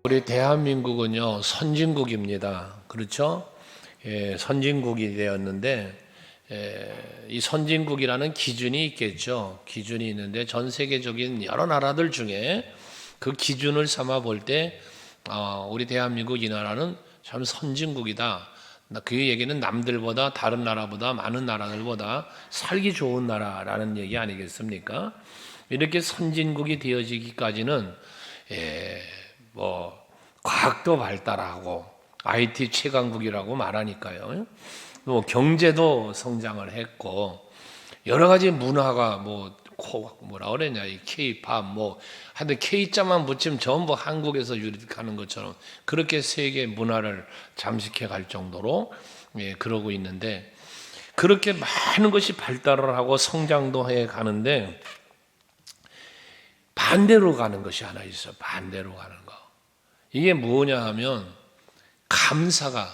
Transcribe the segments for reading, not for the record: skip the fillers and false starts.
우리 대한민국은요, 선진국입니다. 그렇죠? 예, 선진국이 되었는데, 이 선진국이라는 기준이 있겠죠. 기준이 있는데, 전 세계적인 여러 나라들 중에 그 기준을 삼아 볼 때, 우리 대한민국 이 나라는 참 선진국이다. 그 얘기는 남들보다, 다른 나라보다, 많은 나라들보다 살기 좋은 나라라는 얘기 아니겠습니까? 이렇게 선진국이 되어지기까지는, 과학도 발달하고 IT 최강국이라고 말하니까요. 뭐 경제도 성장을 했고 여러 가지 문화가 뭐라 그러냐, 이 K-팝 하여튼 K자만 붙이면 전부 한국에서 유입하는 것처럼 그렇게 세계 문화를 잠식해 갈 정도로 그러고 있는데, 그렇게 많은 것이 발달을 하고 성장도 해 가는데 반대로 가는 것이 하나 있어요. 반대로 가는 거. 이게 뭐냐 하면 감사가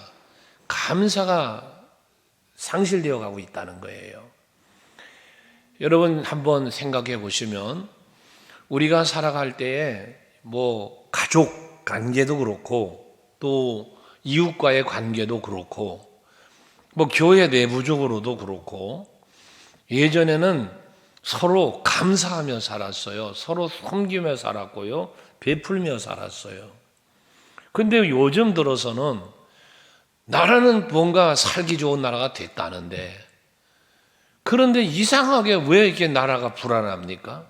상실되어 가고 있다는 거예요. 여러분 한번 생각해 보시면 우리가 살아갈 때에 가족 관계도 그렇고 또 이웃과의 관계도 그렇고 교회 내부적으로도 그렇고 예전에는 서로 감사하며 살았어요. 서로 섬기며 살았고요. 베풀며 살았어요. 근데 요즘 들어서는 나라는 뭔가 살기 좋은 나라가 됐다는데, 그런데 이상하게 왜 이렇게 나라가 불안합니까?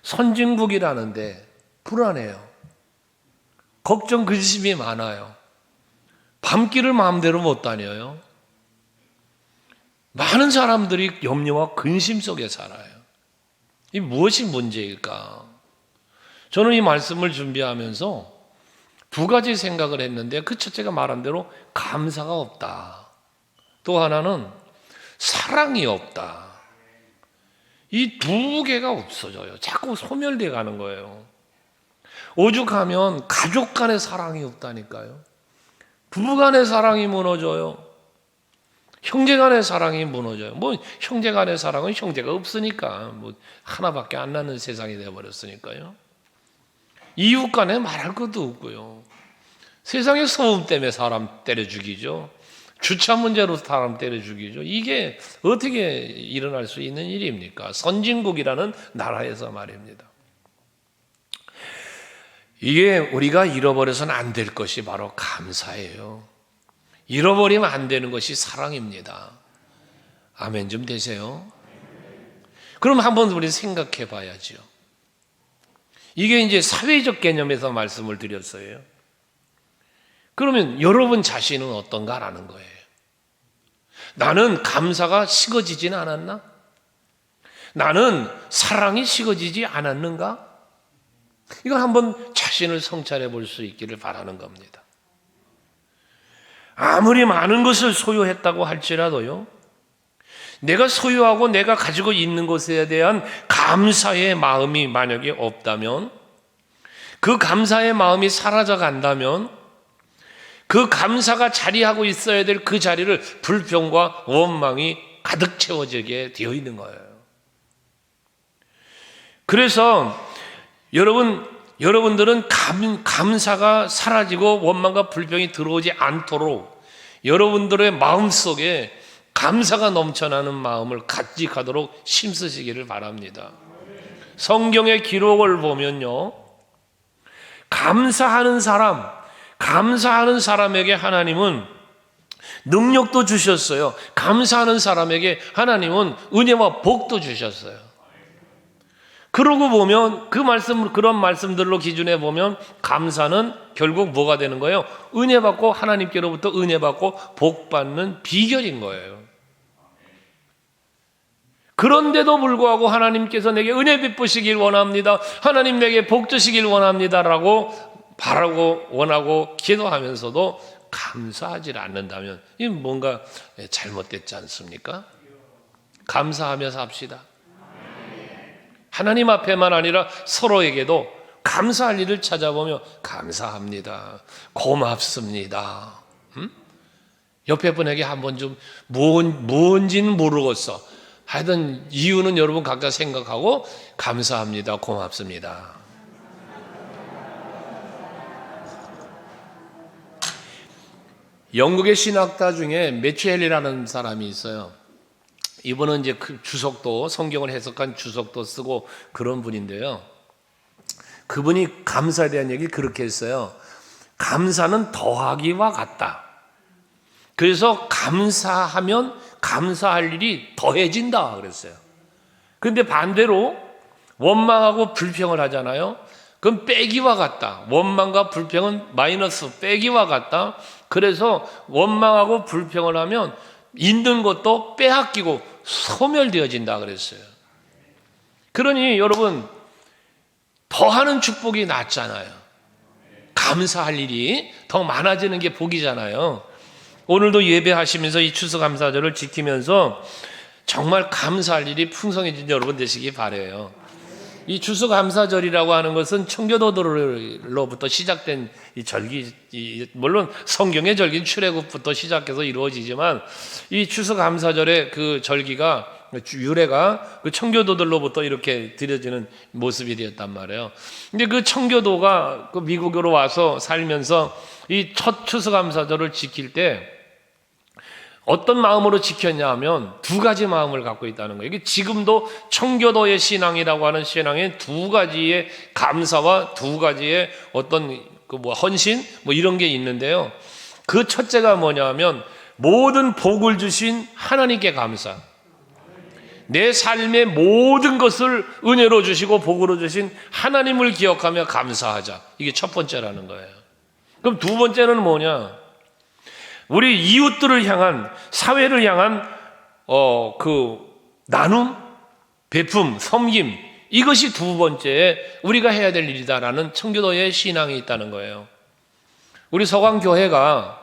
선진국이라는데 불안해요. 걱정 근심이 많아요. 밤길을 마음대로 못 다녀요. 많은 사람들이 염려와 근심 속에 살아요. 이 무엇이 문제일까? 저는 이 말씀을 준비하면서 두 가지 생각을 했는데, 그 첫째가 말한 대로 감사가 없다. 또 하나는 사랑이 없다. 이 두 개가 없어져요. 자꾸 소멸돼 가는 거예요. 오죽하면 가족 간의 사랑이 없다니까요. 부부 간의 사랑이 무너져요. 형제 간의 사랑이 무너져요. 형제 간의 사랑은 형제가 없으니까 하나밖에 안 나는 세상이 되어버렸으니까요. 이웃 간에 말할 것도 없고요. 세상에 소음 때문에 사람 때려 죽이죠. 주차 문제로 사람 때려 죽이죠. 이게 어떻게 일어날 수 있는 일입니까? 선진국이라는 나라에서 말입니다. 이게 우리가 잃어버려서는 안 될 것이 바로 감사예요. 잃어버리면 안 되는 것이 사랑입니다. 아멘 좀 되세요. 그럼 한번 우리 생각해 봐야죠. 이게 이제 사회적 개념에서 말씀을 드렸어요. 그러면 여러분 자신은 어떤가라는 거예요. 나는 감사가 식어지지는 않았나? 나는 사랑이 식어지지 않았는가? 이걸 한번 자신을 성찰해 볼 수 있기를 바라는 겁니다. 아무리 많은 것을 소유했다고 할지라도요, 내가 소유하고 내가 가지고 있는 것에 대한 감사의 마음이 만약에 없다면, 그 감사의 마음이 사라져 간다면 그 감사가 자리하고 있어야 될 그 자리를 불평과 원망이 가득 채워지게 되어 있는 거예요. 그래서 여러분들은 감사가 사라지고 원망과 불평이 들어오지 않도록 여러분들의 마음속에 감사가 넘쳐나는 마음을 간직하도록 힘쓰시기를 바랍니다. 성경의 기록을 보면요, 감사하는 사람에게 하나님은 능력도 주셨어요. 감사하는 사람에게 하나님은 은혜와 복도 주셨어요. 그러고 보면 그런 말씀들로 기준해 보면 감사는 결국 뭐가 되는 거예요? 은혜 받고 하나님께로부터 은혜 받고 복 받는 비결인 거예요. 그런데도 불구하고 하나님께서 내게 은혜 베푸시길 원합니다. 하나님 내게 복 주시길 원합니다라고 바라고 원하고 기도하면서도 감사하지 않는다면 이 뭔가 잘못됐지 않습니까? 감사하며 삽시다. 하나님 앞에만 아니라 서로에게도 감사할 일을 찾아보며 감사합니다. 고맙습니다. 옆에 분에게 한번 좀 뭔지는 모르겠어. 하여튼 이유는 여러분 각자 생각하고 감사합니다. 고맙습니다. 영국의 신학자 중에 매튜 헨리라는 사람이 있어요. 이분은 이제 그 주석도, 성경을 해석한 주석도 쓰고 그런 분인데요. 그분이 감사에 대한 얘기를 그렇게 했어요. 감사는 더하기와 같다. 그래서 감사하면 감사할 일이 더해진다 그랬어요. 그런데 반대로 원망하고 불평을 하잖아요. 그럼 빼기와 같다. 원망과 불평은 마이너스, 빼기와 같다. 그래서 원망하고 불평을 하면 있는 것도 빼앗기고 소멸되어진다 그랬어요. 그러니 여러분, 더하는 축복이 낫잖아요. 감사할 일이 더 많아지는 게 복이잖아요. 오늘도 예배하시면서 이 추수감사절을 지키면서 정말 감사할 일이 풍성해진 여러분 되시기 바라요. 이 추수감사절이라고 하는 것은 청교도들로부터 시작된 이 절기, 물론 성경의 절기는 출애굽부터 시작해서 이루어지지만 이 추수감사절의 그 절기가 유래가 그 청교도들로부터 이렇게 드려지는 모습이 되었단 말이에요. 근데 그 청교도가 그 미국으로 와서 살면서 이 첫 추수감사절을 지킬 때 어떤 마음으로 지켰냐 하면 두 가지 마음을 갖고 있다는 거예요. 이게 지금도 청교도의 신앙이라고 하는 신앙에 두 가지의 감사와 두 가지의 어떤 그 헌신 이런 게 있는데요. 그 첫째가 뭐냐면 모든 복을 주신 하나님께 감사. 내 삶의 모든 것을 은혜로 주시고 복으로 주신 하나님을 기억하며 감사하자. 이게 첫 번째라는 거예요. 그럼 두 번째는 뭐냐? 우리 이웃들을 향한, 사회를 향한 그 나눔, 베품, 섬김, 이것이 두 번째 우리가 해야 될 일이다라는 청교도의 신앙이 있다는 거예요. 우리 서강교회가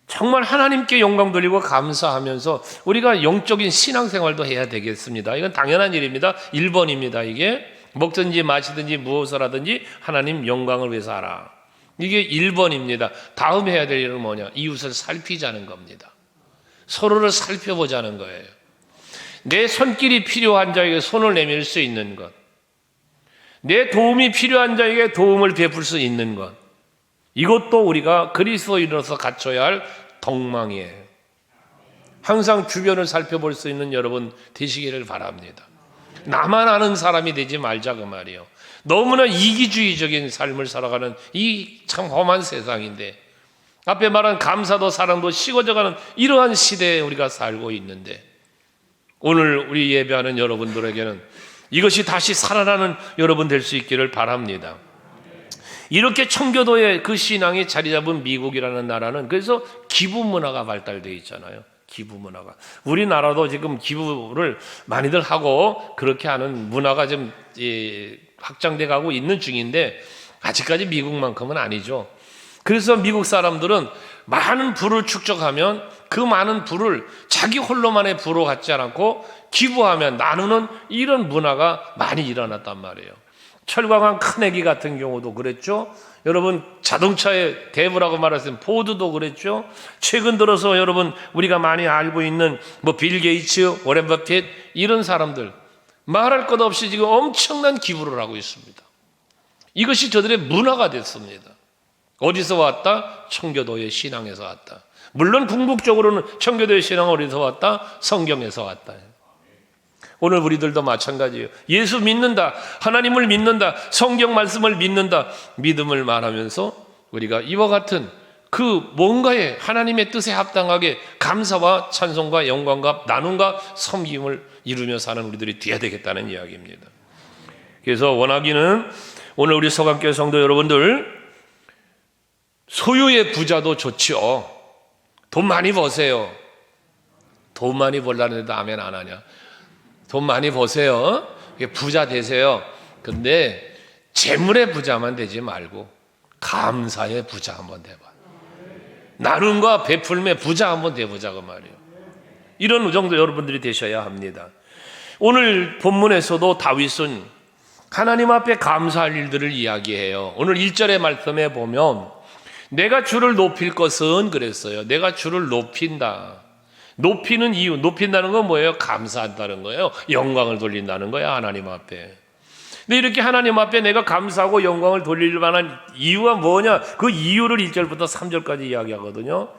정말 하나님께 영광 돌리고 감사하면서 우리가 영적인 신앙생활도 해야 되겠습니다. 이건 당연한 일입니다. 1번입니다. 이게 먹든지 마시든지 무엇을 하든지 하나님 영광을 위해서 하라. 이게 1번입니다. 다음 해야 될 일은 뭐냐? 이웃을 살피자는 겁니다. 서로를 살펴보자는 거예요. 내 손길이 필요한 자에게 손을 내밀 수 있는 것, 내 도움이 필요한 자에게 도움을 베풀 수 있는 것, 이것도 우리가 그리스도인으로서 갖춰야 할 덕망이에요. 항상 주변을 살펴볼 수 있는 여러분 되시기를 바랍니다. 나만 아는 사람이 되지 말자 그 말이에요. 너무나 이기주의적인 삶을 살아가는 이 참 험한 세상인데, 앞에 말한 감사도 사랑도 식어져가는 이러한 시대에 우리가 살고 있는데, 오늘 우리 예배하는 여러분들에게는 이것이 다시 살아나는 여러분 될 수 있기를 바랍니다. 이렇게 청교도의 그 신앙이 자리 잡은 미국이라는 나라는 그래서 기부 문화가 발달되어 있잖아요. 기부 문화가. 우리나라도 지금 기부를 많이들 하고 그렇게 하는 문화가 좀 확장돼 가고 있는 중인데 아직까지 미국만큼은 아니죠. 그래서 미국 사람들은 많은 부를 축적하면 그 많은 부를 자기 홀로만의 부로 갖지 않고 기부하면 나누는 이런 문화가 많이 일어났단 말이에요. 철강한 카네기 같은 경우도 그랬죠. 여러분 자동차의 대부라고 말했으면 포드도 그랬죠. 최근 들어서 여러분 우리가 많이 알고 있는 빌 게이츠, 워렌 버핏 이런 사람들 말할 것 없이 지금 엄청난 기부를 하고 있습니다. 이것이 저들의 문화가 됐습니다. 어디서 왔다? 청교도의 신앙에서 왔다. 물론 궁극적으로는 청교도의 신앙은 어디서 왔다? 성경에서 왔다. 오늘 우리들도 마찬가지예요. 예수 믿는다, 하나님을 믿는다, 성경 말씀을 믿는다, 믿음을 말하면서 우리가 이와 같은 그 뭔가의 하나님의 뜻에 합당하게 감사와 찬송과 영광과 나눔과 섬김을 이루며 사는 우리들이 되어야 되겠다는 이야기입니다. 그래서 원하기는 오늘 우리 서강교회 성도 여러분들, 소유의 부자도 좋죠. 돈 많이 버세요. 돈 많이 벌라는데도 아멘 안 하냐? 돈 많이 버세요. 부자 되세요. 근데 재물의 부자만 되지 말고 감사의 부자 한번 돼봐. 나눔과 베풀매 부자 한번 돼보자 그 말이에요. 이런 정도 여러분들이 되셔야 합니다. 오늘 본문에서도 다윗은 하나님 앞에 감사할 일들을 이야기해요. 오늘 1절의 말씀에 보면 내가 주를 높일 것은 그랬어요. 내가 주를 높인다. 높이는 이유, 높인다는 건 뭐예요? 감사한다는 거예요. 영광을 돌린다는 거예요, 하나님 앞에. 근데 이렇게 하나님 앞에 내가 감사하고 영광을 돌릴 만한 이유가 뭐냐? 그 이유를 1절부터 3절까지 이야기하거든요.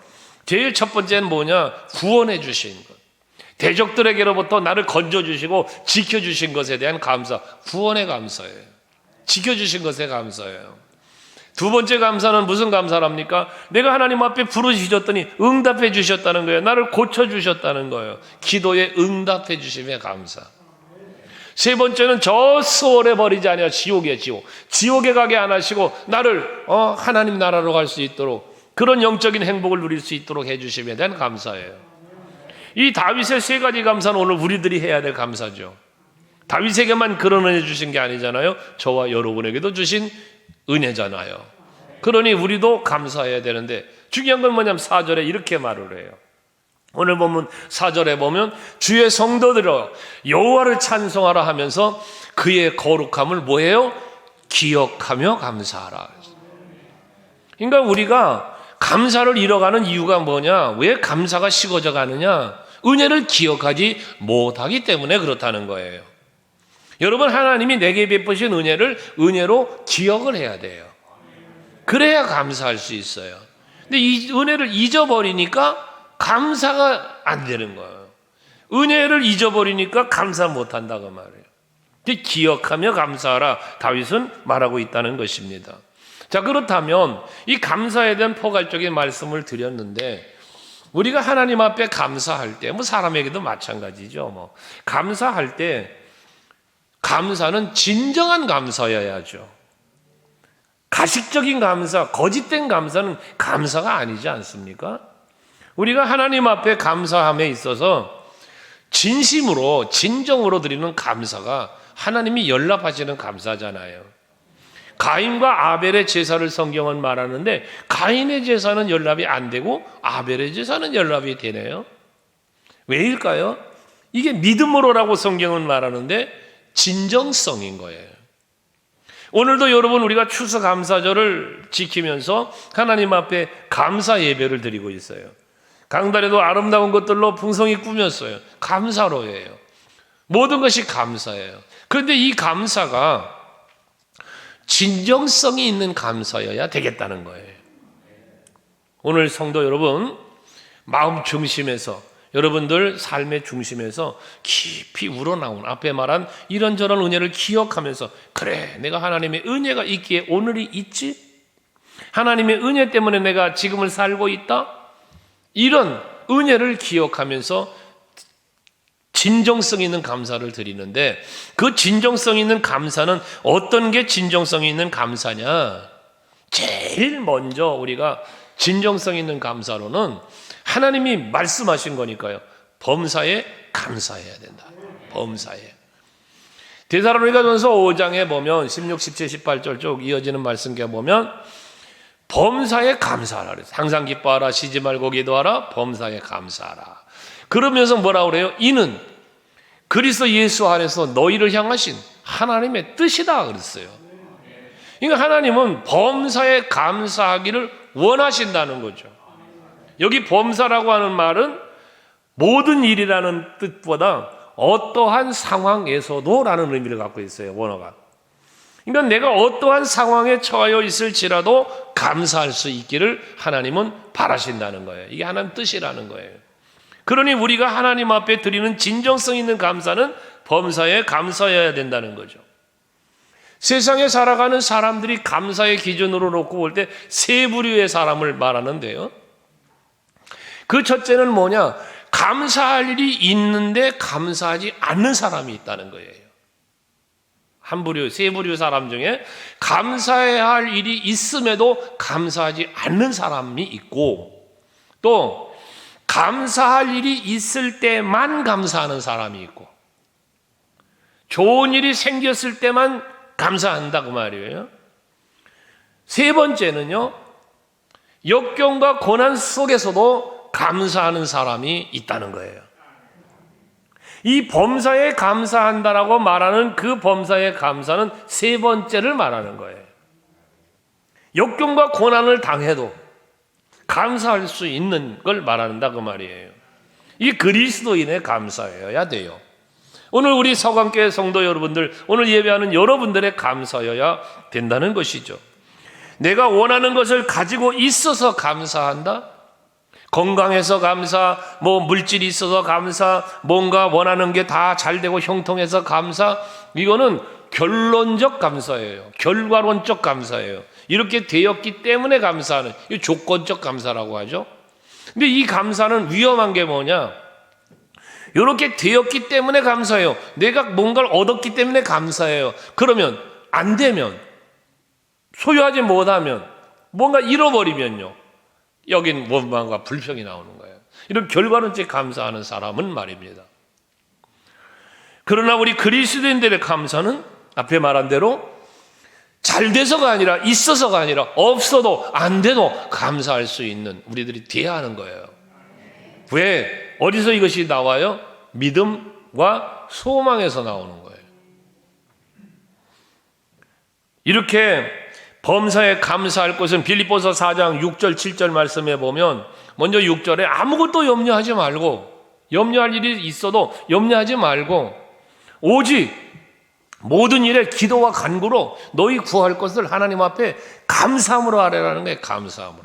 제일 첫 번째는 뭐냐? 구원해 주신 것. 대적들에게로부터 나를 건져주시고 지켜주신 것에 대한 감사. 구원의 감사예요. 지켜주신 것에 감사예요. 두 번째 감사는 무슨 감사랍니까? 내가 하나님 앞에 부르짖었더니 응답해 주셨다는 거예요. 나를 고쳐주셨다는 거예요. 기도에 응답해 주심에 감사. 세 번째는 저 수월에 버리지 아니하 지옥에 지옥에 가게 안 하시고 나를 하나님 나라로 갈 수 있도록 그런 영적인 행복을 누릴 수 있도록 해주심에 대한 감사예요. 이 다윗의 세 가지 감사는 오늘 우리들이 해야 될 감사죠. 다윗에게만 그런 은혜 주신 게 아니잖아요. 저와 여러분에게도 주신 은혜잖아요. 그러니 우리도 감사해야 되는데 중요한 건 뭐냐면 4절에 이렇게 말을 해요. 오늘 보면 4절에 보면 주의 성도들아 여호와를 찬송하라 하면서 그의 거룩함을 뭐예요? 기억하며 감사하라. 그러니까 우리가 감사를 잃어가는 이유가 뭐냐? 왜 감사가 식어져 가느냐? 은혜를 기억하지 못하기 때문에 그렇다는 거예요. 여러분, 하나님이 내게 베푸신 은혜를 은혜로 기억을 해야 돼요. 그래야 감사할 수 있어요. 근데 이 은혜를 잊어버리니까 감사가 안 되는 거예요. 은혜를 잊어버리니까 감사 못한다고 말해요. 기억하며 감사하라 다윗은 말하고 있다는 것입니다. 자, 그렇다면 이 감사에 대한 포괄적인 말씀을 드렸는데 우리가 하나님 앞에 감사할 때 사람에게도 마찬가지죠. 감사할 때 감사는 진정한 감사여야죠. 가식적인 감사, 거짓된 감사는 감사가 아니지 않습니까? 우리가 하나님 앞에 감사함에 있어서 진심으로 진정으로 드리는 감사가 하나님이 연락하시는 감사잖아요. 가인과 아벨의 제사를 성경은 말하는데 가인의 제사는 연락이 안 되고 아벨의 제사는 연락이 되네요. 왜일까요? 이게 믿음으로라고 성경은 말하는데 진정성인 거예요. 오늘도 여러분 우리가 추수감사절을 지키면서 하나님 앞에 감사 예배를 드리고 있어요. 강단에도 아름다운 것들로 풍성히 꾸몄어요. 감사로예요. 모든 것이 감사예요. 그런데 이 감사가 진정성이 있는 감사여야 되겠다는 거예요. 오늘 성도 여러분, 마음 중심에서 여러분들 삶의 중심에서 깊이 우러나온 앞에 말한 이런저런 은혜를 기억하면서 그래, 내가 하나님의 은혜가 있기에 오늘이 있지? 하나님의 은혜 때문에 내가 지금을 살고 있다? 이런 은혜를 기억하면서 진정성 있는 감사를 드리는데 그 진정성 있는 감사는 어떤 게 진정성 있는 감사냐? 제일 먼저 우리가 진정성 있는 감사로는 하나님이 말씀하신 거니까요. 범사에 감사해야 된다. 범사에. 데살로니가전서 5장에 보면 16, 17, 18절 쭉 이어지는 말씀에 보면 범사에 감사하라 그랬어요. 항상 기뻐하라, 쉬지 말고 기도하라, 범사에 감사하라. 그러면서 뭐라 그래요? 이는 그리스도 예수 안에서 너희를 향하신 하나님의 뜻이다 그랬어요. 그러니까 하나님은 범사에 감사하기를 원하신다는 거죠. 여기 범사라고 하는 말은 모든 일이라는 뜻보다 어떠한 상황에서도 라는 의미를 갖고 있어요. 원어가. 그러니까 내가 어떠한 상황에 처하여 있을지라도 감사할 수 있기를 하나님은 바라신다는 거예요. 이게 하나님 뜻이라는 거예요. 그러니 우리가 하나님 앞에 드리는 진정성 있는 감사는 범사에 감사해야 된다는 거죠. 세상에 살아가는 사람들이 감사의 기준으로 놓고 볼 때 세 부류의 사람을 말하는데요. 그 첫째는 뭐냐? 감사할 일이 있는데 감사하지 않는 사람이 있다는 거예요. 한 부류, 세 부류 사람 중에 감사해야 할 일이 있음에도 감사하지 않는 사람이 있고 또 감사할 일이 있을 때만 감사하는 사람이 있고 좋은 일이 생겼을 때만 감사한다고 말이에요. 세 번째는요, 역경과 고난 속에서도 감사하는 사람이 있다는 거예요. 이 범사에 감사한다라고 말하는 그 범사의 감사는 세 번째를 말하는 거예요. 역경과 고난을 당해도 감사할 수 있는 걸 말한다 그 말이에요. 이 그리스도인의 감사여야 돼요. 오늘 우리 서강교회 성도 여러분들, 오늘 예배하는 여러분들의 감사여야 된다는 것이죠. 내가 원하는 것을 가지고 있어서 감사한다? 건강해서 감사, 뭐 물질이 있어서 감사, 뭔가 원하는 게 다 잘 되고 형통해서 감사. 이거는 결론적 감사예요. 결과론적 감사예요. 이렇게 되었기 때문에 감사하는, 이 조건적 감사라고 하죠. 근데 이 감사는 위험한 게 뭐냐? 이렇게 되었기 때문에 감사해요. 내가 뭔가를 얻었기 때문에 감사해요. 그러면 안 되면, 소유하지 못하면, 뭔가 잃어버리면요, 여긴 원망과 불평이 나오는 거예요. 이런 결과론적 감사하는 사람은 말입니다. 그러나 우리 그리스도인들의 감사는 앞에 말한 대로 잘 돼서가 아니라, 있어서가 아니라, 없어도 안 돼도 감사할 수 있는 우리들이 돼야 하는 거예요. 왜? 어디서 이것이 나와요? 믿음과 소망에서 나오는 거예요. 이렇게 범사에 감사할 것은 빌립보서 4장 6절 7절 말씀에 보면, 먼저 6절에 아무것도 염려하지 말고, 염려할 일이 있어도 염려하지 말고 오직 모든 일에 기도와 간구로 너희 구할 것을 하나님 앞에 감사함으로 하라는 거예요. 감사함으로.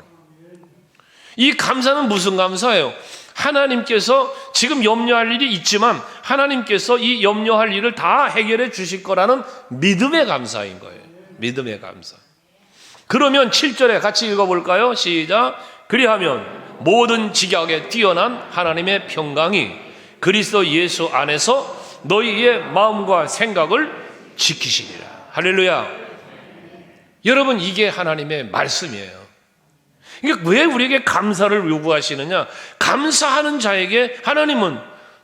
이 감사는 무슨 감사예요? 하나님께서 지금 염려할 일이 있지만 하나님께서 이 염려할 일을 다 해결해 주실 거라는 믿음의 감사인 거예요. 믿음의 감사. 그러면 7절에 같이 읽어볼까요? 시작. 그리하면 모든 지각에 뛰어난 하나님의 평강이 그리스도 예수 안에서 너희의 마음과 생각을 지키시리라. 할렐루야. 여러분, 이게 하나님의 말씀이에요. 이게 왜 우리에게 감사를 요구하시느냐? 감사하는 자에게 하나님은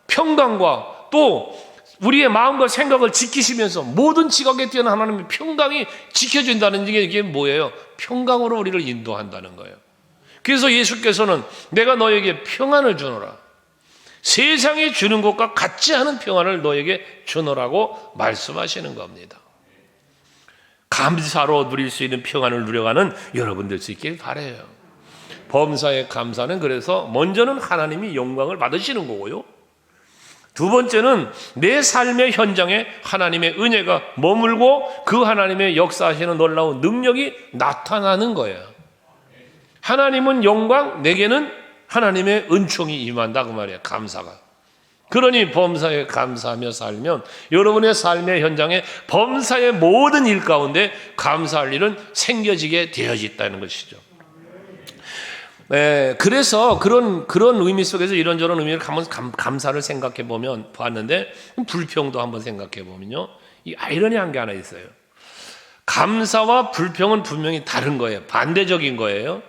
평강과 또 우리의 마음과 생각을 지키시면서 모든 지각에 뛰어난 하나님의 평강이 지켜준다는 게 이게 뭐예요? 평강으로 우리를 인도한다는 거예요. 그래서 예수께서는 내가 너에게 평안을 주노라. 세상이 주는 것과 같지 않은 평안을 너에게 주노라고 말씀하시는 겁니다. 감사로 누릴 수 있는 평안을 누려가는 여러분들 수 있길 바라요. 범사의 감사는 그래서 먼저는 하나님이 영광을 받으시는 거고요. 두 번째는 내 삶의 현장에 하나님의 은혜가 머물고 그 하나님의 역사하시는 놀라운 능력이 나타나는 거예요. 하나님은 영광, 내게는 하나님의 은총이 임한다 그 말이에요. 감사가. 그러니 범사에 감사하며 살면 여러분의 삶의 현장에 범사의 모든 일 가운데 감사할 일은 생겨지게 되어졌다는 것이죠. 그래서 그런 의미 속에서 이런저런 의미를 한번 감사를 생각해 보면 봤는데, 불평도 한번 생각해 보면요, 이 아이러니한 게 하나 있어요. 감사와 불평은 분명히 다른 거예요. 반대적인 거예요.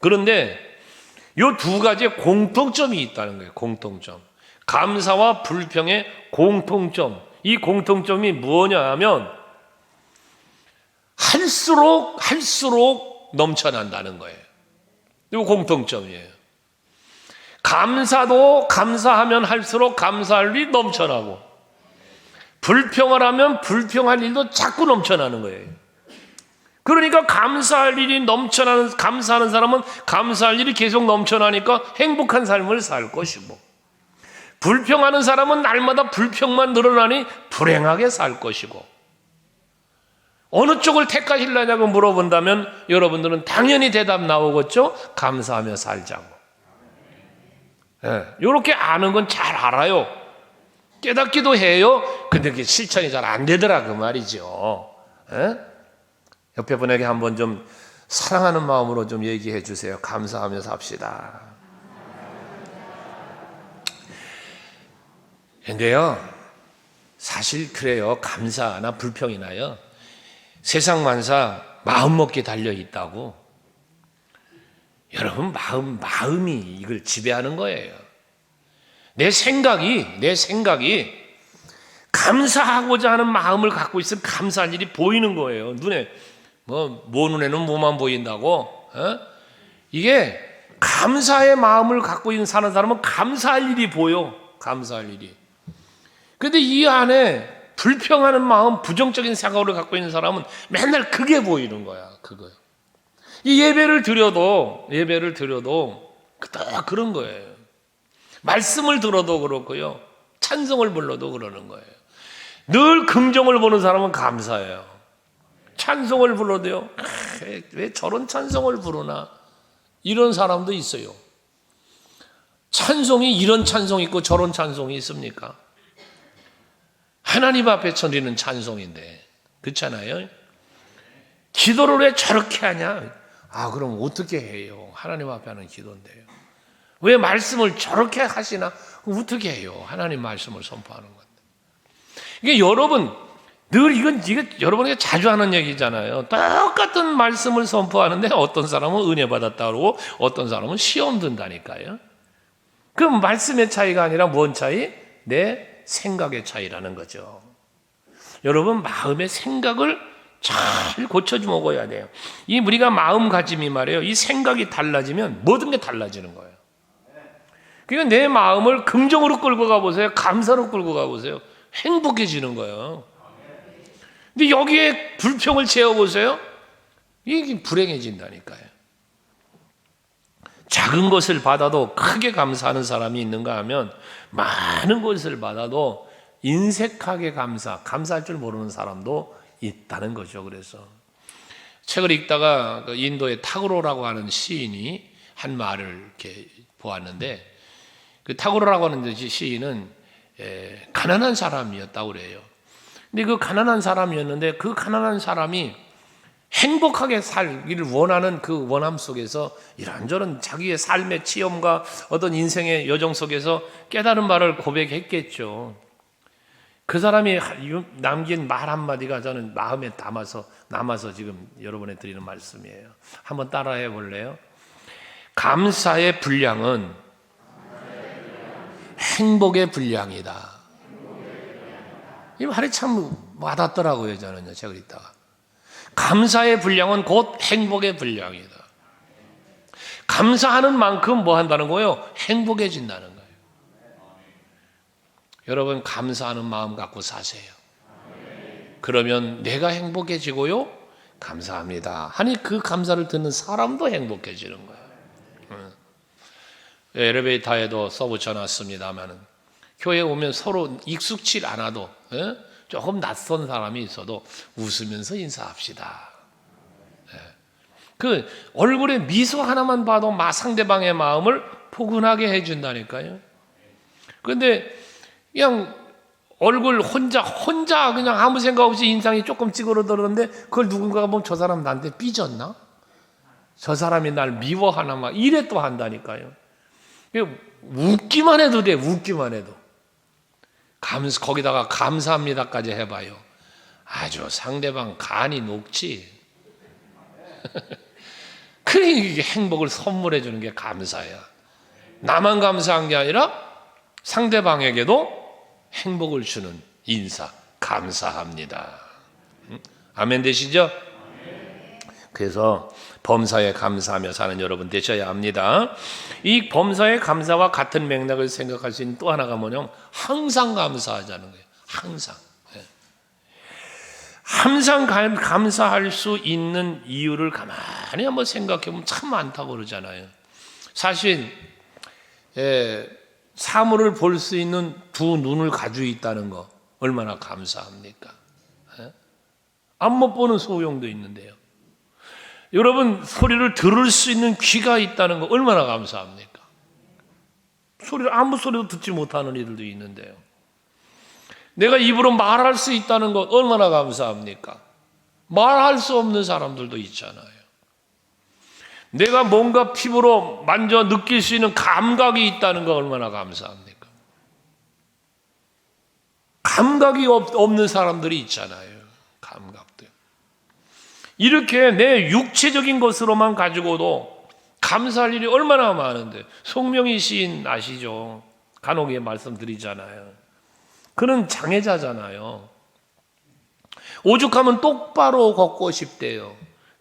그런데 이 두 가지의 공통점이 있다는 거예요. 공통점. 감사와 불평의 공통점. 이 공통점이 뭐냐 하면 할수록 넘쳐난다는 거예요. 이거 공통점이에요. 감사도 감사하면 할수록 감사할 일이 넘쳐나고, 불평을 하면 불평할 일도 자꾸 넘쳐나는 거예요. 그러니까 감사할 일이 넘쳐나는, 감사하는 사람은 감사할 일이 계속 넘쳐나니까 행복한 삶을 살 것이고, 불평하는 사람은 날마다 불평만 늘어나니 불행하게 살 것이고, 어느 쪽을 택하실려냐고 물어본다면 여러분들은 당연히 대답 나오겠죠? 감사하며 살자고. 이렇게 아는 건 잘 알아요. 깨닫기도 해요. 근데 그게 실천이 잘 안 되더라 그 말이죠. 옆에 분에게 한번 좀 사랑하는 마음으로 좀 얘기해 주세요. 감사하며 삽시다. 근데요, 사실 그래요. 감사나 불평이나요, 세상 만사 마음먹기에 달려 있다고. 여러분, 마음이 이걸 지배하는 거예요. 내 생각이 감사하고자 하는 마음을 갖고 있으면 감사할 일이 보이는 거예요. 눈에 눈에는 뭐만 보인다고? 이게 감사의 마음을 갖고 있는 사는 사람은 감사할 일이 보여. 감사할 일이. 그런데 이 안에 불평하는 마음, 부정적인 생각을 갖고 있는 사람은 맨날 그게 보이는 거야. 그거요. 이 예배를 드려도 다 그런 거예요. 말씀을 들어도 그렇고요, 찬송을 불러도 그러는 거예요. 늘 긍정을 보는 사람은 감사해요. 찬송을 불러도요, 왜 저런 찬송을 부르나, 이런 사람도 있어요. 찬송이 이런 찬송이 있고 저런 찬송이 있습니까? 하나님 앞에 드리는 찬송인데, 그렇잖아요? 기도를 왜 저렇게 하냐? 그럼 어떻게 해요? 하나님 앞에 하는 기도인데요. 왜 말씀을 저렇게 하시나? 어떻게 해요? 하나님 말씀을 선포하는 건데. 이게 여러분, 늘 이게 여러분에게 자주 하는 얘기잖아요. 똑같은 말씀을 선포하는데 어떤 사람은 은혜 받았다 그러고 어떤 사람은 시험 든다니까요. 그 말씀의 차이가 아니라 뭔 차이? 내 생각의 차이라는 거죠. 여러분, 마음의 생각을 잘 고쳐 먹어야 돼요. 이 우리가 마음가짐이 말이에요. 이 생각이 달라지면 모든 게 달라지는 거예요. 그러니까 내 마음을 긍정으로 끌고 가보세요. 감사로 끌고 가보세요. 행복해지는 거예요. 근데 여기에 불평을 채워보세요. 이게 불행해진다니까요. 작은 것을 받아도 크게 감사하는 사람이 있는가 하면 많은 것을 받아도 인색하게 감사할 줄 모르는 사람도 있다는 거죠. 그래서 책을 읽다가 인도의 타고로라고 하는 시인이 한 말을 이렇게 보았는데, 그 타고로라고 하는 시인은 가난한 사람이었다고 그래요. 근데 그 가난한 사람이었는데 그 가난한 사람이 행복하게 살기를 원하는 그 원함 속에서 이런저런 자기의 삶의 체험과 어떤 인생의 여정 속에서 깨달은 말을 고백했겠죠. 그 사람이 남긴 말 한마디가 저는 마음에 남아서 지금 여러분에 드리는 말씀이에요. 한번 따라해 볼래요? 감사의 분량은 행복의 분량이다. 이 말이 참 와닿더라고요. 저는요, 책을 읽다가. 감사의 분량은 곧 행복의 분량이다. 감사하는 만큼 뭐 한다는 거예요? 행복해진다는 거예요. 여러분, 감사하는 마음 갖고 사세요. 그러면 내가 행복해지고요, 감사합니다 하니 그 감사를 듣는 사람도 행복해지는 거예요. 엘리베이터에도 써붙여놨습니다만은 교회에 오면 서로 익숙치 않아도 조금 낯선 사람이 있어도 웃으면서 인사합시다. 그 얼굴에 미소 하나만 봐도 상대방의 마음을 포근하게 해준다니까요. 그런데 그냥 얼굴 혼자 그냥 아무 생각 없이 인상이 조금 찌그러들었는데 그걸 누군가가 보면 저 사람 나한테 삐졌나? 저 사람이 날 미워하나? 막 이래 또 한다니까요. 웃기만 해도 돼. 웃기만 해도. 거기다가 감사합니다까지 해봐요. 아주 상대방 간이 녹지. 그래, 이게 행복을 선물해 주는 게 감사야. 나만 감사한 게 아니라 상대방에게도 행복을 주는 인사, 감사합니다. 아멘 되시죠? 그래서 범사에 감사하며 사는 여러분 되셔야 합니다. 이 범사에 감사와 같은 맥락을 생각할 수 있는 또 하나가 뭐냐면 항상 감사하자는 거예요. 항상 감사할 수 있는 이유를 가만히 한번 생각해 보면 참 많다고 그러잖아요. 사실 사물을 볼 수 있는 두 눈을 가지고 있다는 거 얼마나 감사합니까? 안 못 보는 소용도 있는데요. 여러분, 소리를 들을 수 있는 귀가 있다는 거 얼마나 감사합니까? 아무 소리도 듣지 못하는 이들도 있는데요. 내가 입으로 말할 수 있다는 것 얼마나 감사합니까? 말할 수 없는 사람들도 있잖아요. 내가 뭔가 피부로 만져 느낄 수 있는 감각이 있다는 거 얼마나 감사합니까? 감각이 없는 사람들이 있잖아요. 감각들. 이렇게 내 육체적인 것으로만 가지고도 감사할 일이 얼마나 많은데, 송명희 시인 아시죠? 간혹 말씀드리잖아요. 그는 장애자잖아요. 오죽하면 똑바로 걷고 싶대요.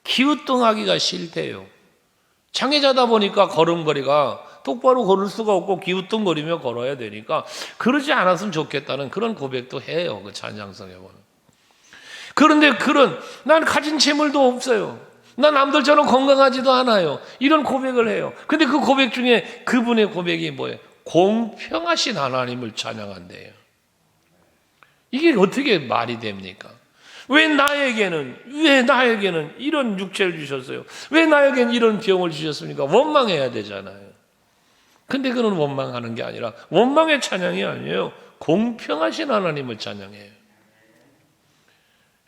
기우뚱하기가 싫대요. 장애자다 보니까 걸음걸이가 똑바로 걸을 수가 없고 기우뚱거리며 걸어야 되니까 그러지 않았으면 좋겠다는 그런 고백도 해요. 그 찬양성에 보면. 그런데 난 가진 재물도 없어요. 난 남들처럼 건강하지도 않아요. 이런 고백을 해요. 근데 그 고백 중에 그분의 고백이 뭐예요? 공평하신 하나님을 찬양한대요. 이게 어떻게 말이 됩니까? 왜 나에게는 이런 육체를 주셨어요? 왜 나에게는 이런 병을 주셨습니까? 원망해야 되잖아요. 근데 그는 원망하는 게 아니라 원망의 찬양이 아니에요. 공평하신 하나님을 찬양해요.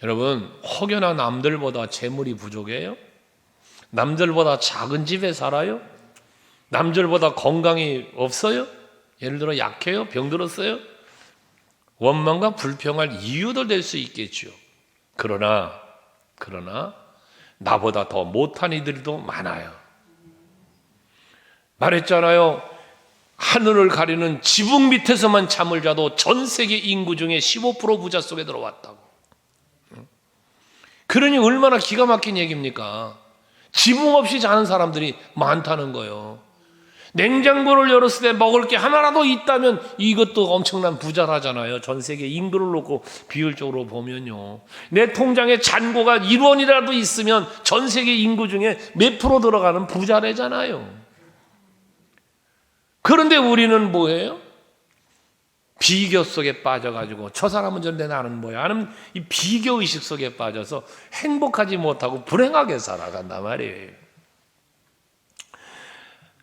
여러분, 혹여나 남들보다 재물이 부족해요? 남들보다 작은 집에 살아요? 남들보다 건강이 없어요? 예를 들어 약해요? 병들었어요? 원망과 불평할 이유도 될 수 있겠죠. 그러나 나보다 더 못한 이들도 많아요. 말했잖아요. 하늘을 가리는 지붕 밑에서만 잠을 자도 전 세계 인구 중에 15% 부자 속에 들어왔다고. 그러니 얼마나 기가 막힌 얘기입니까? 지붕 없이 자는 사람들이 많다는 거예요. 냉장고를 열었을 때 먹을 게 하나라도 있다면 이것도 엄청난 부자라잖아요. 전 세계 인구를 놓고 비율적으로 보면요. 내 통장에 잔고가 1원이라도 있으면 전 세계 인구 중에 몇 프로 들어가는 부자래잖아요. 그런데 우리는 뭐예요? 비교 속에 빠져가지고 저 사람은 저런데 나는 뭐야 하는 이 비교의식 속에 빠져서 행복하지 못하고 불행하게 살아간단 말이에요.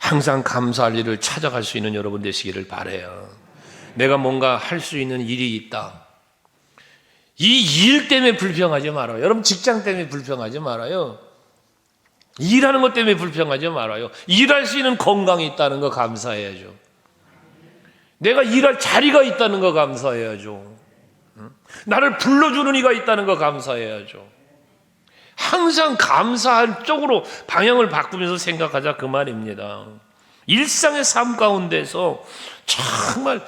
항상 감사할 일을 찾아갈 수 있는 여러분 되시기를 바라요. 내가 뭔가 할 수 있는 일이 있다. 이 일 때문에 불평하지 말아요. 여러분 직장 때문에 불평하지 말아요. 일하는 것 때문에 불평하지 말아요. 일할 수 있는 건강이 있다는 거 감사해야죠. 내가 일할 자리가 있다는 거 감사해야죠. 나를 불러주는 이가 있다는 거 감사해야죠. 항상 감사할 쪽으로 방향을 바꾸면서 생각하자 그 말입니다. 일상의 삶 가운데서 정말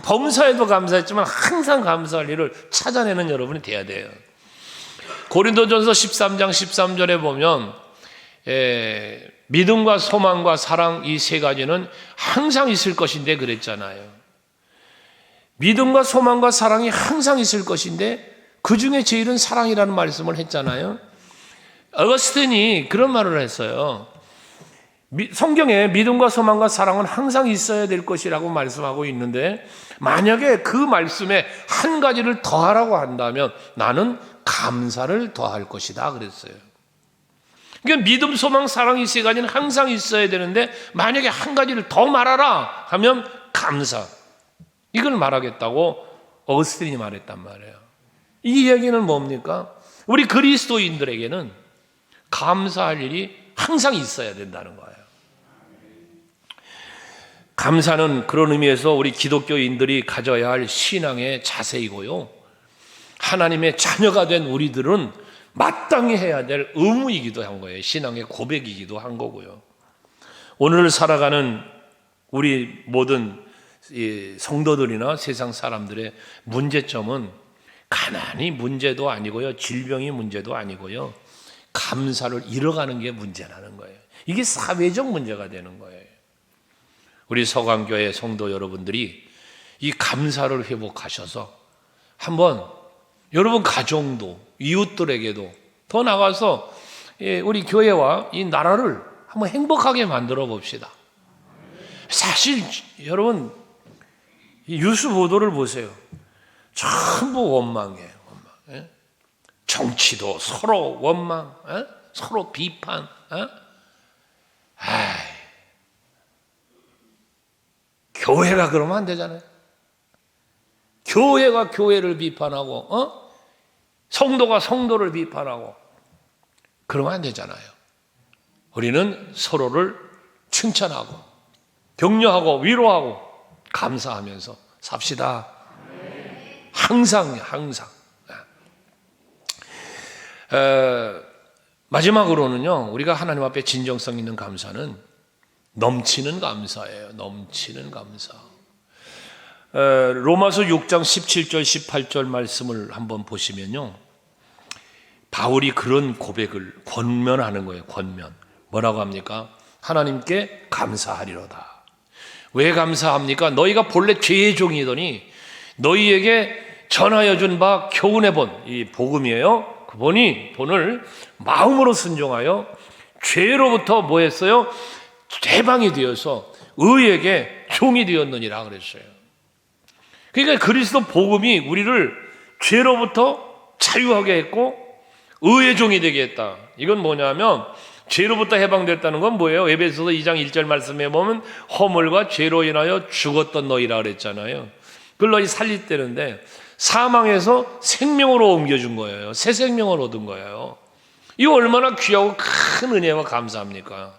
범사에도 감사했지만 항상 감사할 일을 찾아내는 여러분이 돼야 돼요. 고린도전서 13장 13절에 보면 믿음과 소망과 사랑 이 세 가지는 항상 있을 것인데 그랬잖아요. 믿음과 소망과 사랑이 항상 있을 것인데 그 중에 제일은 사랑이라는 말씀을 했잖아요. 어거스틴이 그런 말을 했어요. 성경에 믿음과 소망과 사랑은 항상 있어야 될 것이라고 말씀하고 있는데 만약에 그 말씀에 한 가지를 더하라고 한다면 나는 감사를 더할 것이다 그랬어요. 그러니까 믿음, 소망, 사랑 이 세 가지는 항상 있어야 되는데 만약에 한 가지를 더 말하라 하면 감사. 이걸 말하겠다고 어거스틴이 말했단 말이에요. 이 얘기는 뭡니까? 우리 그리스도인들에게는 감사할 일이 항상 있어야 된다는 거예요. 감사는 그런 의미에서 우리 기독교인들이 가져야 할 신앙의 자세이고요. 하나님의 자녀가 된 우리들은 마땅히 해야 될 의무이기도 한 거예요. 신앙의 고백이기도 한 거고요. 오늘 살아가는 우리 모든 성도들이나 세상 사람들의 문제점은 가난이 문제도 아니고요. 질병이 문제도 아니고요. 감사를 잃어가는 게 문제라는 거예요. 이게 사회적 문제가 되는 거예요. 우리 서강교회 성도 여러분들이 이 감사를 회복하셔서 한번 여러분 가정도 이웃들에게도 더 나가서 우리 교회와 이 나라를 한번 행복하게 만들어 봅시다. 사실 여러분 이 뉴스 보도를 보세요. 전부 원망이에요. 원망. 정치도 서로 원망, 서로 비판. 교회가 그러면 안 되잖아요. 교회가 교회를 비판하고 성도가 성도를 비판하고 그러면 안 되잖아요. 우리는 서로를 칭찬하고 격려하고 위로하고 감사하면서 삽시다. 항상. 마지막으로는요, 우리가 하나님 앞에 진정성 있는 감사는 넘치는 감사예요. 넘치는 감사. 로마서 6장 17절 18절 말씀을 한번 보시면요, 바울이 그런 고백을 권면하는 거예요. 권면. 뭐라고 합니까? 하나님께 감사하리로다. 왜 감사합니까? 너희가 본래 죄의 종이더니 너희에게 전하여 준 바 교훈의 본, 이 복음이에요. 그 본을 마음으로 순종하여 죄로부터 뭐 했어요? 해방이 되어서 의에게 종이 되었느니라 그랬어요. 그러니까 그리스도 복음이 우리를 죄로부터 자유하게 했고 의의 종이 되게 했다. 이건 뭐냐면 죄로부터 해방됐다는 건 뭐예요? 에베소서 2장 1절 말씀에 보면 허물과 죄로 인하여 죽었던 너희라 그랬잖아요. 그걸 너희 살리때는데 사망에서 생명으로 옮겨준 거예요. 새 생명을 얻은 거예요. 이거 얼마나 귀하고 큰 은혜와 감사합니까?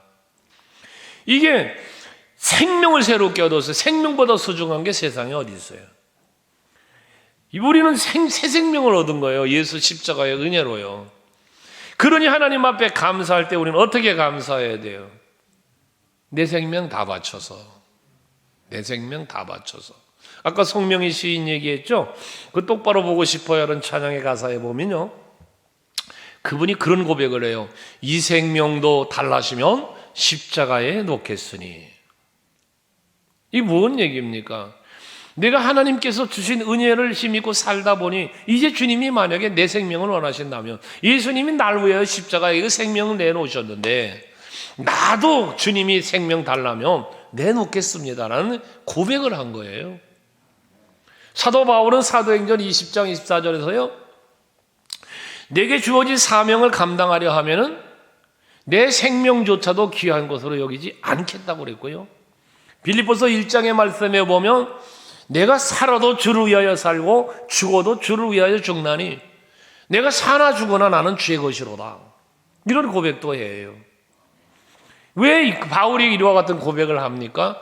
이게 생명을 새롭게 얻어서 생명보다 소중한 게 세상에 어디 있어요? 우리는 새 생명을 얻은 거예요. 예수 십자가의 은혜로요. 그러니 하나님 앞에 감사할 때 우리는 어떻게 감사해야 돼요? 내 생명 다 바쳐서. 내 생명 다 바쳐서. 아까 송명희 시인 얘기했죠? 그 똑바로 보고 싶어요 하는 찬양의 가사에 보면요, 그분이 그런 고백을 해요. 이 생명도 달라시면 십자가에 놓겠으니. 이게 무슨 얘기입니까? 내가 하나님께서 주신 은혜를 힘입고 살다 보니 이제 주님이 만약에 내 생명을 원하신다면, 예수님이 날 위하여 십자가에 그 생명을 내놓으셨는데 나도 주님이 생명 달라면 내놓겠습니다라는 고백을 한 거예요. 사도 바울은 사도행전 20장 24절에서요, 내게 주어진 사명을 감당하려 하면은 내 생명조차도 귀한 것으로 여기지 않겠다고 그랬고요. 빌립보서 1장의 말씀에 보면 내가 살아도 주를 위하여 살고 죽어도 주를 위하여 죽나니 내가 사나 죽으나 나는 주의 것이로다. 이런 고백도 해요. 왜 바울이 이와 같은 고백을 합니까?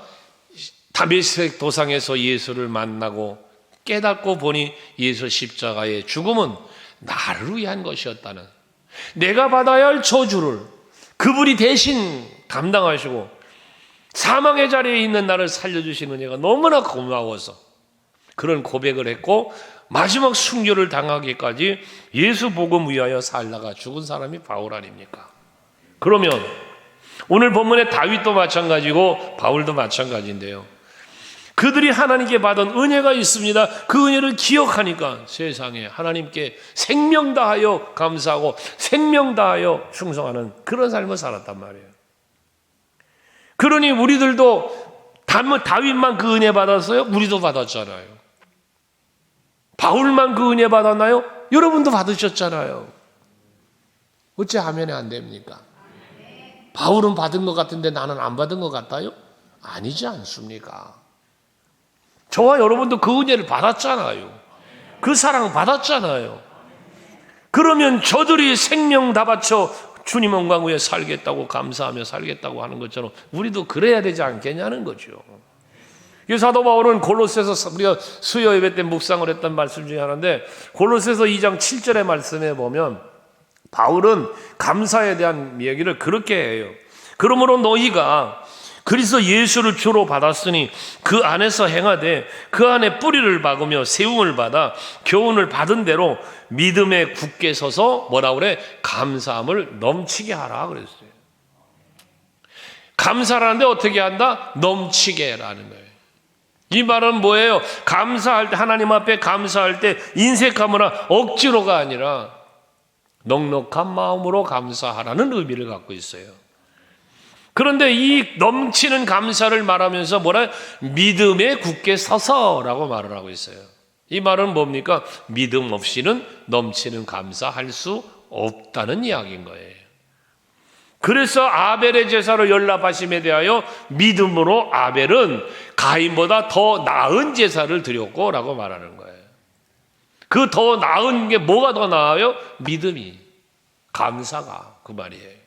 다메섹 도상에서 예수를 만나고 깨닫고 보니 예수 십자가의 죽음은 나를 위한 것이었다는, 내가 받아야 할 저주를 그분이 대신 감당하시고 사망의 자리에 있는 나를 살려주신 은혜가 너무나 고마워서 그런 고백을 했고, 마지막 순교를 당하기까지 예수 복음 위하여 살다가 죽은 사람이 바울 아닙니까? 그러면 오늘 본문의 다윗도 마찬가지고 바울도 마찬가지인데요, 그들이 하나님께 받은 은혜가 있습니다. 그 은혜를 기억하니까 세상에 하나님께 생명 다하여 감사하고 생명 다하여 충성하는 그런 삶을 살았단 말이에요. 그러니 우리들도 다윗만 그 은혜 받았어요? 우리도 받았잖아요. 바울만 그 은혜 받았나요? 여러분도 받으셨잖아요. 어째 하면 안 됩니까? 바울은 받은 것 같은데 나는 안 받은 것 같아요? 아니지 않습니까? 저와 여러분도 그 은혜를 받았잖아요. 그 사랑 받았잖아요. 그러면 저들이 생명 다 바쳐 주님 영광 위에 살겠다고 감사하며 살겠다고 하는 것처럼 우리도 그래야 되지 않겠냐는 거죠. 사도 바울은 골로새서, 우리가 수요 예배 때 묵상을 했던 말씀 중에 하나인데, 골로새서 2장 7절의 말씀에 보면 바울은 감사에 대한 얘기를 그렇게 해요. 그러므로 너희가 그리스도 예수를 주로 받았으니 그 안에서 행하되 그 안에 뿌리를 박으며 세움을 받아 교훈을 받은 대로 믿음에 굳게 서서 뭐라 그래? 감사함을 넘치게 하라 그랬어요. 감사하는데 어떻게 한다? 넘치게 하라는 거예요. 이 말은 뭐예요? 감사할 때, 하나님 앞에 감사할 때 인색하거나 억지로가 아니라 넉넉한 마음으로 감사하라는 의미를 갖고 있어요. 그런데 이 넘치는 감사를 말하면서 뭐라? 믿음에 굳게 서서라고 말을 하고 있어요. 이 말은 뭡니까? 믿음 없이는 넘치는 감사할 수 없다는 이야기인 거예요. 그래서 아벨의 제사로 연락하심에 대하여 믿음으로 아벨은 가인보다 더 나은 제사를 드렸고 라고 말하는 거예요. 그 더 나은 게 뭐가 더 나아요? 믿음이, 감사가, 그 말이에요.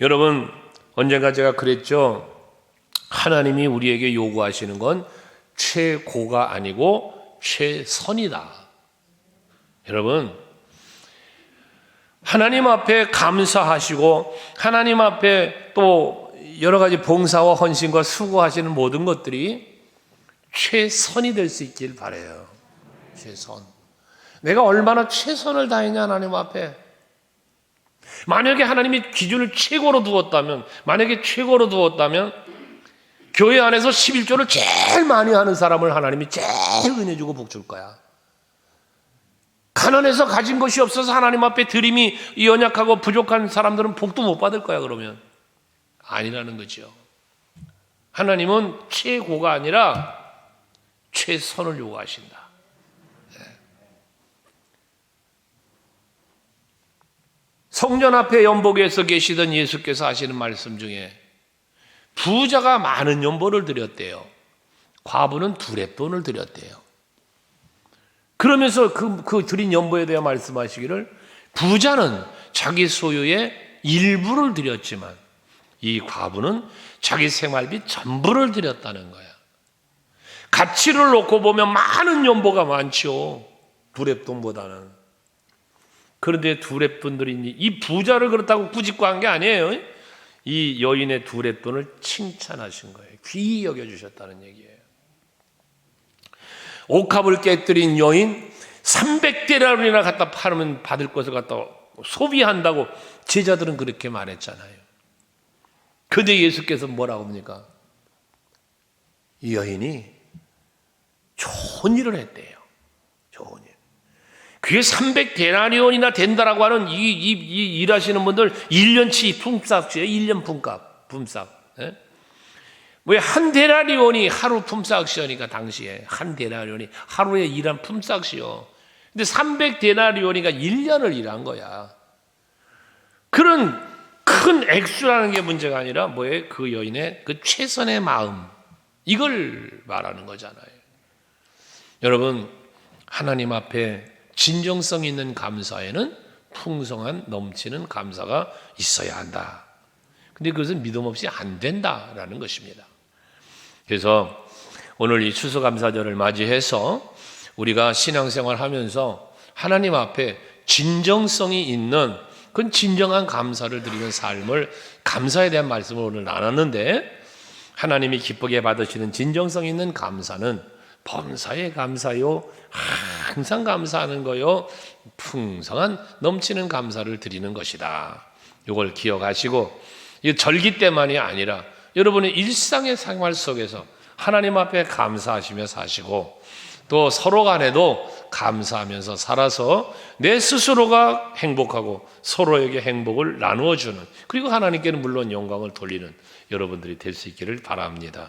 여러분, 언젠가 제가 그랬죠. 하나님이 우리에게 요구하시는 건 최고가 아니고 최선이다. 여러분, 하나님 앞에 감사하시고 하나님 앞에 또 여러 가지 봉사와 헌신과 수고하시는 모든 것들이 최선이 될 수 있길 바라요. 최선. 내가 얼마나 최선을 다했냐 하나님 앞에. 만약에 하나님이 기준을 최고로 두었다면, 교회 안에서 11조를 제일 많이 하는 사람을 하나님이 제일 은혜 주고 복 줄 거야. 가난해서 가진 것이 없어서 하나님 앞에 드림이 연약하고 부족한 사람들은 복도 못 받을 거야. 그러면 아니라는 거죠. 하나님은 최고가 아니라 최선을 요구하신다. 성전 앞에 연복에서 계시던 예수께서 하시는 말씀 중에 부자가 많은 연보를 드렸대요. 과부는 두렙돈을 드렸대요. 그러면서 그 드린 연보에 대해 말씀하시기를 부자는 자기 소유의 일부를 드렸지만 이 과부는 자기 생활비 전부를 드렸다는 거야. 가치를 놓고 보면 많은 연보가 많죠. 두렙돈보다는. 그런데 두렙돈들이 이 부자를 그렇다고 꾸짖고 한 게 아니에요. 이 여인의 두렙돈을 칭찬하신 거예요. 귀히 여겨주셨다는 얘기예요. 옥합을 깨뜨린 여인 300데나리온이나 갖다 팔으면 받을 것을 갖다 소비한다고 제자들은 그렇게 말했잖아요. 그런데 예수께서 뭐라고 합니까? 이 여인이 좋은 일을 했대요. 좋은 일. 그게 300데나리온이나 된다라고 하는 이 일하시는 분들 1년치 품삯이에요. 1년 품삯. 예? 왜 한 데나리온이 하루 품삯이니까 당시에 한 데나리온이 하루에 일한 품삯이요. 근데 300데나리온이니까 1년을 일한 거야. 그런 큰 액수라는 게 문제가 아니라 뭐예요? 그 여인의 그 최선의 마음, 이걸 말하는 거잖아요. 여러분, 하나님 앞에 진정성 있는 감사에는 풍성한 넘치는 감사가 있어야 한다. 근데 그것은 믿음 없이 안 된다라는 것입니다. 그래서 오늘 이 추수감사절을 맞이해서 우리가 신앙생활 하면서 하나님 앞에 진정성이 있는 그 진정한 감사를 드리는 삶을, 감사에 대한 말씀을 오늘 나눴는데, 하나님이 기쁘게 받으시는 진정성 있는 감사는 범사에 감사요, 항상 감사하는 거요, 풍성한 넘치는 감사를 드리는 것이다. 이걸 기억하시고, 이 절기 때만이 아니라 여러분의 일상의 생활 속에서 하나님 앞에 감사하시며 사시고, 또 서로 간에도 감사하면서 살아서 내 스스로가 행복하고 서로에게 행복을 나누어 주는, 그리고 하나님께는 물론 영광을 돌리는 여러분들이 될 수 있기를 바랍니다.